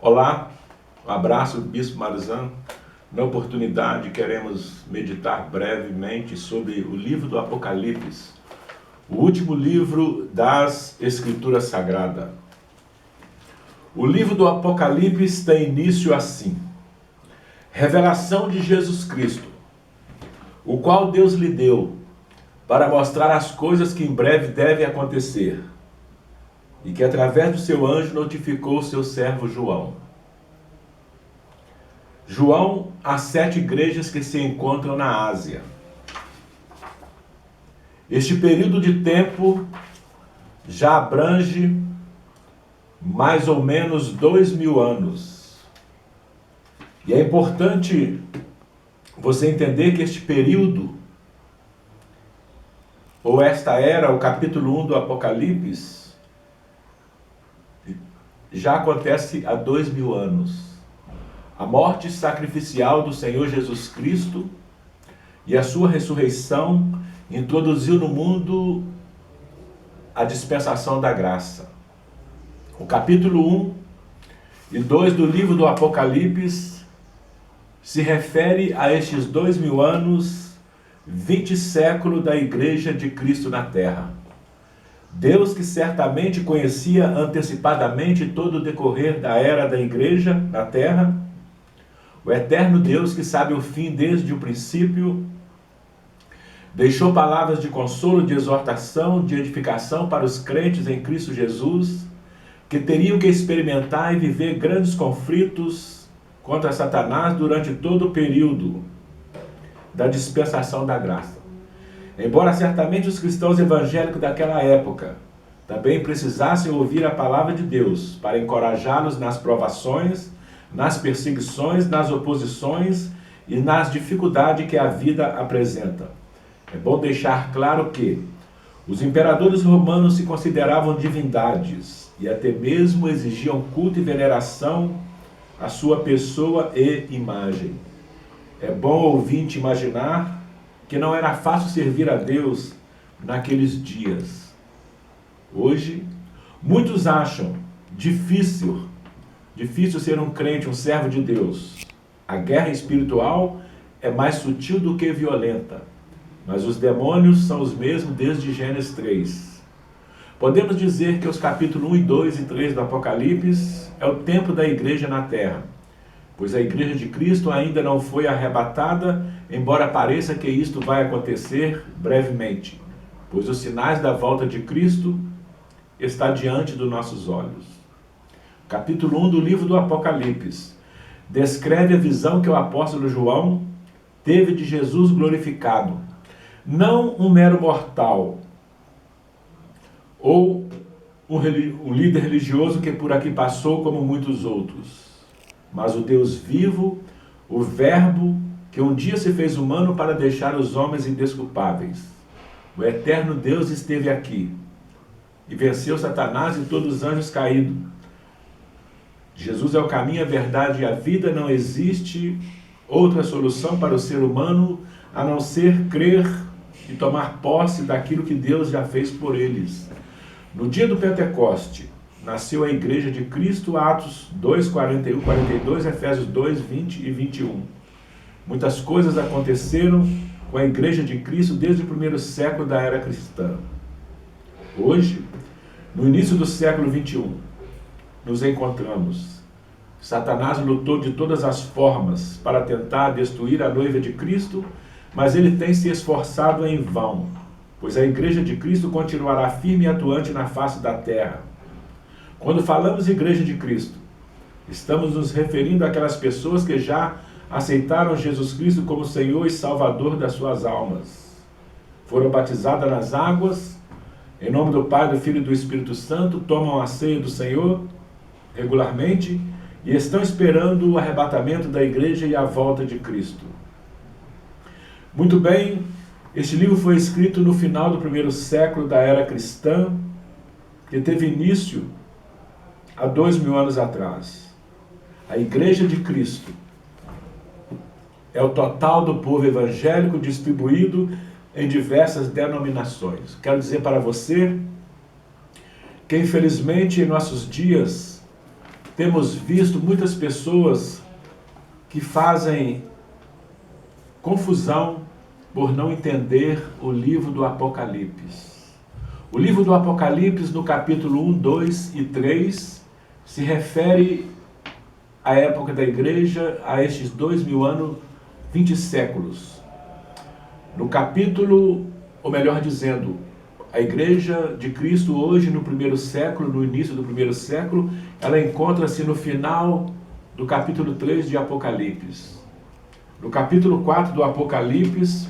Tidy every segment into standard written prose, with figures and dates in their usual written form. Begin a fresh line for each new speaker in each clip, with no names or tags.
Olá, um abraço do Bispo Marzan. Na oportunidade, queremos meditar brevemente sobre o livro do Apocalipse, o último livro das Escrituras Sagradas. O livro do Apocalipse tem início assim: revelação de Jesus Cristo, o qual Deus lhe deu para mostrar as coisas que em breve devem acontecer, e que através do seu anjo notificou o seu servo João. João, às 7 igrejas que se encontram na Ásia. Este período de tempo já abrange mais ou menos 2000 anos. E é importante você entender que este período, ou esta era, o capítulo 1 do Apocalipse, já acontece há 2000 anos. A morte sacrificial do Senhor Jesus Cristo e a sua ressurreição introduziu no mundo a dispensação da graça. O capítulo 1 e 2 do livro do Apocalipse se refere a estes 2000 anos, 20 séculos da Igreja de Cristo na Terra. Deus, que certamente conhecia antecipadamente todo o decorrer da era da Igreja na Terra, o eterno Deus, que sabe o fim desde o princípio, deixou palavras de consolo, de exortação, de edificação para os crentes em Cristo Jesus, que teriam que experimentar e viver grandes conflitos contra Satanás durante todo o período da dispensação da graça. Embora certamente os cristãos evangélicos daquela época também precisassem ouvir a palavra de Deus para encorajá-los nas provações, nas perseguições, nas oposições e nas dificuldades que a vida apresenta. É bom deixar claro que os imperadores romanos se consideravam divindades e até mesmo exigiam culto e veneração à sua pessoa e imagem. É bom ouvinte imaginar que não era fácil servir a Deus naqueles dias. Hoje, muitos acham difícil ser um crente, um servo de Deus. A guerra espiritual é mais sutil do que violenta, mas os demônios são os mesmos desde Gênesis 3. Podemos dizer que os capítulos 1 e 2 e 3 do Apocalipse é o tempo da igreja na terra, pois a igreja de Cristo ainda não foi arrebatada, embora pareça que isto vai acontecer brevemente, pois os sinais da volta de Cristo está diante dos nossos olhos. Capítulo 1 do livro do Apocalipse descreve a visão que o apóstolo João teve de Jesus glorificado. Não um mero mortal ou um líder religioso que por aqui passou como muitos outros, mas o Deus vivo, o Verbo que um dia se fez humano para deixar os homens indesculpáveis. O eterno Deus esteve aqui e venceu Satanás e todos os anjos caídos. Jesus é o caminho, a verdade e a vida. Não existe outra solução para o ser humano a não ser crer e tomar posse daquilo que Deus já fez por eles. No dia do Pentecoste, nasceu a Igreja de Cristo, Atos 2, 41, 42, Efésios 2, 20 e 21. Muitas coisas aconteceram com a Igreja de Cristo desde o primeiro século da era cristã. Hoje, no início do século 21, nos encontramos. Satanás lutou de todas as formas para tentar destruir a noiva de Cristo, mas ele tem se esforçado em vão, pois a Igreja de Cristo continuará firme e atuante na face da terra. Quando falamos Igreja de Cristo, estamos nos referindo àquelas pessoas que já aceitaram Jesus Cristo como Senhor e Salvador das suas almas. Foram batizadas nas águas, em nome do Pai, do Filho e do Espírito Santo, tomam a ceia do Senhor regularmente e estão esperando o arrebatamento da igreja e a volta de Cristo. Muito bem, este livro foi escrito no final do primeiro século da era cristã, que teve início há 2000 anos atrás. A Igreja de Cristo é o total do povo evangélico distribuído em diversas denominações. Quero dizer para você que, infelizmente, em nossos dias, temos visto muitas pessoas que fazem confusão por não entender o livro do Apocalipse. O livro do Apocalipse, no capítulo 1, 2 e 3, se refere à época da igreja, a estes 2000 anos, 20 séculos. No capítulo, ou melhor dizendo, a igreja de Cristo hoje, no primeiro século, no início do primeiro século, ela encontra-se no final do capítulo 3 de Apocalipse. No capítulo 4 do Apocalipse,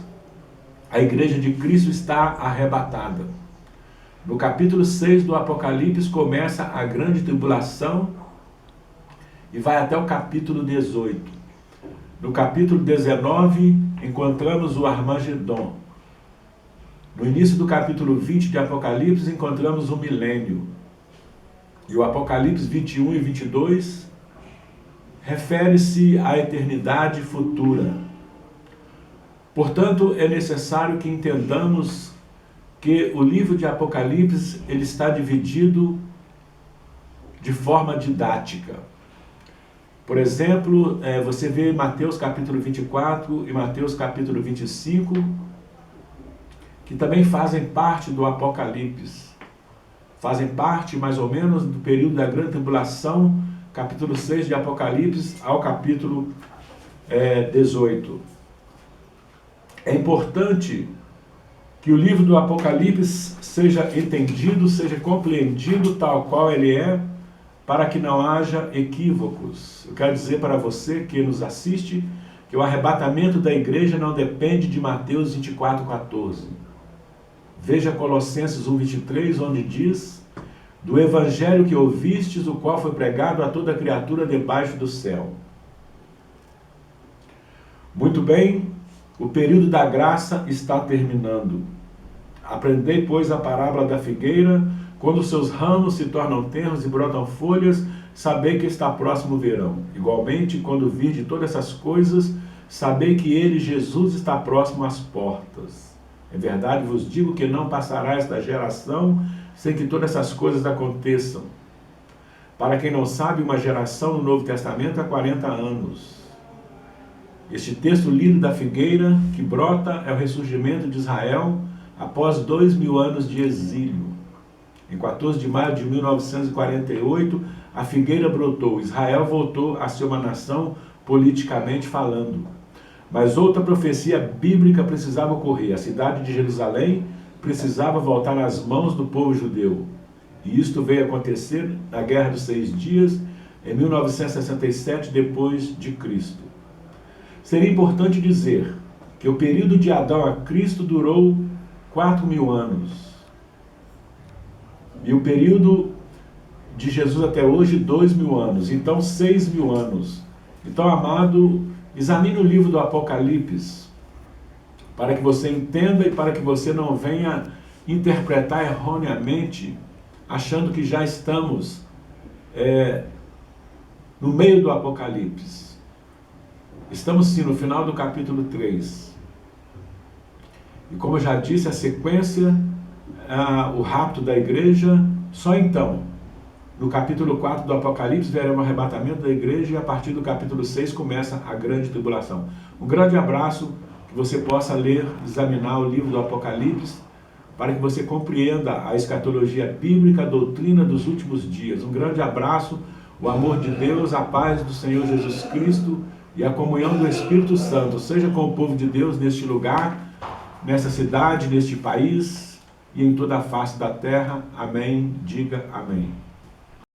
a igreja de Cristo está arrebatada. No capítulo 6 do Apocalipse começa a grande tribulação e vai até o capítulo 18. No capítulo 19, encontramos o Armagedon. No início do capítulo 20 de Apocalipse, encontramos o milênio. E o Apocalipse 21 e 22 refere-se à eternidade futura. Portanto, é necessário que entendamos que o livro de Apocalipse ele está dividido de forma didática. Por exemplo, você vê Mateus capítulo 24 e Mateus capítulo 25, que também fazem parte do Apocalipse. Fazem parte, mais ou menos, do período da grande tribulação, capítulo 6 de Apocalipse ao capítulo 18. É importante que o livro do Apocalipse seja entendido, seja compreendido tal qual ele é, para que não haja equívocos. Eu quero dizer para você que nos assiste, que o arrebatamento da igreja não depende de Mateus 24:14. Veja Colossenses 1:23, onde diz: do evangelho que ouvistes, o qual foi pregado a toda criatura debaixo do céu. Muito bem, o período da graça está terminando. Aprendei, pois, a parábola da figueira: quando os seus ramos se tornam tenros e brotam folhas, sabei que está próximo o verão. Igualmente, quando virdes todas essas coisas, sabei que ele, Jesus, está próximo às portas. É verdade, vos digo que não passará esta geração sem que todas essas coisas aconteçam. Para quem não sabe, uma geração no Novo Testamento há 40 anos. Este texto lido da figueira que brota é o ressurgimento de Israel após 2000 anos de exílio. Em 14 de maio de 1948, a figueira brotou. Israel voltou a ser uma nação politicamente falando. Mas outra profecia bíblica precisava ocorrer. A cidade de Jerusalém precisava voltar às mãos do povo judeu. E isto veio acontecer na Guerra dos 6 Dias, em 1967, depois de Cristo. Seria importante dizer que o período de Adão a Cristo durou 4000 anos. E o período de Jesus até hoje, 2000 anos. Então, 6000 anos. Então, amado, examine o livro do Apocalipse, para que você entenda e para que você não venha interpretar erroneamente, achando que já estamos no meio do Apocalipse. Estamos sim no final do capítulo 3. E como eu já disse, a sequência, o rapto da igreja, só então, no capítulo 4 do Apocalipse, verá o arrebatamento da igreja e a partir do capítulo 6 começa a grande tribulação. Um grande abraço, que você possa ler, examinar o livro do Apocalipse, para que você compreenda a escatologia bíblica, a doutrina dos últimos dias. Um grande abraço, o amor de Deus, a paz do Senhor Jesus Cristo e a comunhão do Espírito Santo, seja com o povo de Deus neste lugar, nessa cidade, neste país e em toda a face da terra. Amém. Diga amém.